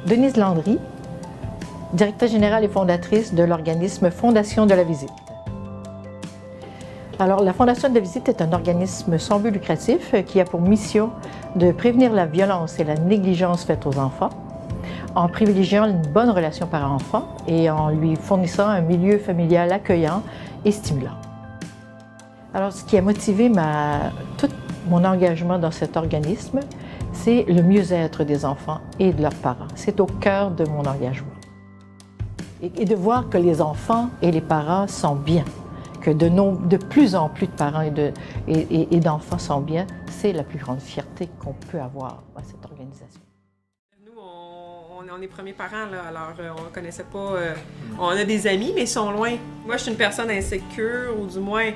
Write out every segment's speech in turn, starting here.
Denise Landry, directrice générale et fondatrice de l'organisme Fondation de la Visite. Alors, la Fondation de la Visite est un organisme sans but lucratif qui a pour mission de prévenir la violence et la négligence faites aux enfants en privilégiant une bonne relation parent-enfant et en lui fournissant un milieu familial accueillant et stimulant. Alors, ce qui a motivé tout mon engagement dans cet organisme, c'est le mieux-être des enfants et de leurs parents. C'est au cœur de mon engagement. Et de voir que les enfants et les parents sont bien, que de plus en plus de parents et d'enfants sont bien, c'est la plus grande fierté qu'on peut avoir à cette organisation. Nous, on est premiers parents, là, alors on ne connaissait pas... on a des amis, mais ils sont loin. Moi, je suis une personne insécure, ou du moins,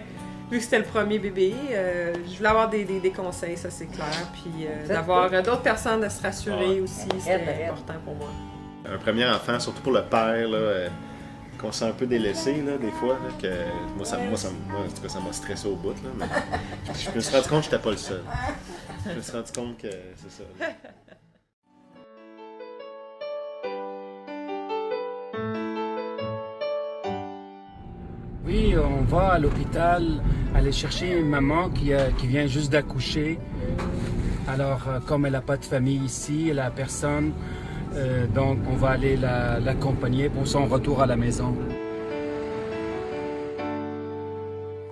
vu que c'était le premier bébé, je voulais avoir des conseils, ça c'est clair. Puis d'avoir d'autres personnes, de se rassurer aussi, c'était important pour moi. Un premier enfant, surtout pour le père, là, qu'on se sent un peu délaissé là, des fois, là, que moi, en tout cas, ça m'a stressé au bout. Là, mais je me suis rendu compte que j'étais pas le seul. Je me suis rendu compte que c'est ça. Là. Oui, on va à l'hôpital aller chercher une maman qui vient juste d'accoucher. Alors, comme elle n'a pas de famille ici, elle n'a personne, donc on va aller l'accompagner pour son retour à la maison.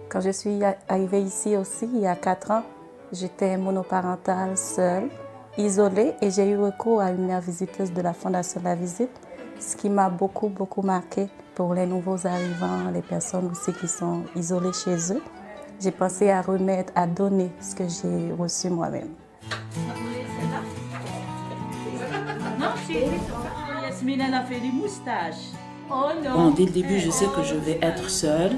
Quand je suis arrivée ici aussi, il y a 4 ans, j'étais monoparentale seule, isolée, et j'ai eu recours à une mère visiteuse de la Fondation de la Visite, ce qui m'a beaucoup marqué pour les nouveaux arrivants, les personnes aussi qui sont isolées chez eux. J'ai pensé à remettre, à donner ce que j'ai reçu moi-même. Yasmine, elle a fait des moustaches. Oh non. Bon, dès le début, je sais que je vais être seule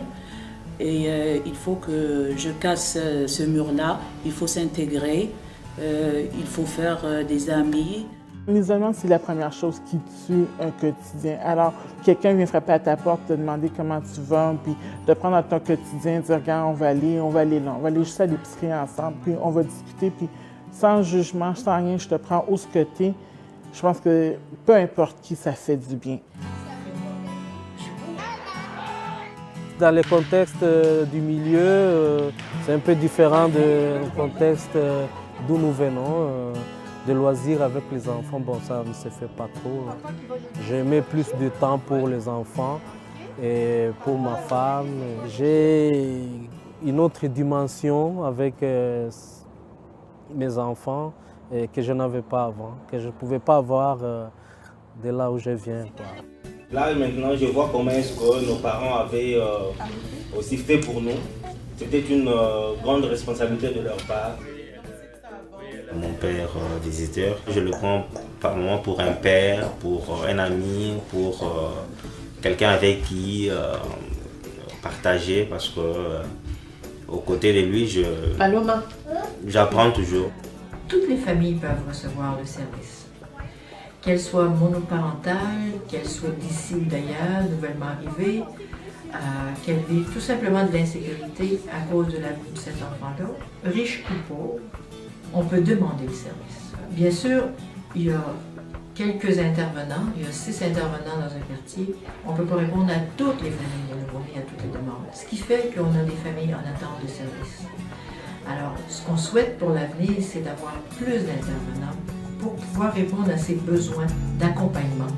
et il faut que je casse ce mur-là. Il faut s'intégrer, il faut faire des amis. L'isolement, c'est la première chose qui tue un quotidien. Alors, quelqu'un vient frapper à ta porte, te demander comment tu vas, puis de prendre dans ton quotidien, dire, regarde, on va aller là, on va aller juste à l'épicerie ensemble, puis on va discuter, puis sans jugement, sans rien, je te prends où ce que t'es. Je pense que peu importe qui, ça fait du bien. Dans le contexte du milieu, c'est un peu différent du contexte d'où nous venons. De loisirs avec les enfants, bon, ça ne se fait pas trop. Je mets plus de temps pour les enfants et pour ma femme. J'ai une autre dimension avec mes enfants que je n'avais pas avant, que je ne pouvais pas avoir de là où je viens. Là, maintenant, je vois comment est-ce que nos parents avaient aussi fait pour nous. C'était une grande responsabilité de leur part. Mon père visiteur, je le prends par moment pour un père, pour un ami, pour quelqu'un avec qui partager, parce que aux côtés de lui, j'apprends toujours. Toutes les familles peuvent recevoir le service, qu'elles soient monoparentales, qu'elles soient d'ici ou d'ailleurs, nouvellement arrivées, qu'elles vivent tout simplement de l'insécurité à cause de la vie de cet enfant-là, riche ou pauvre. On peut demander le service. Bien sûr, il y a quelques intervenants, il y a 6 intervenants dans un quartier. On ne peut pas répondre à toutes les familles de Nouveau-Né, à toutes les demandes. Ce qui fait qu'on a des familles en attente de service. Alors, ce qu'on souhaite pour l'avenir, c'est d'avoir plus d'intervenants pour pouvoir répondre à ces besoins d'accompagnement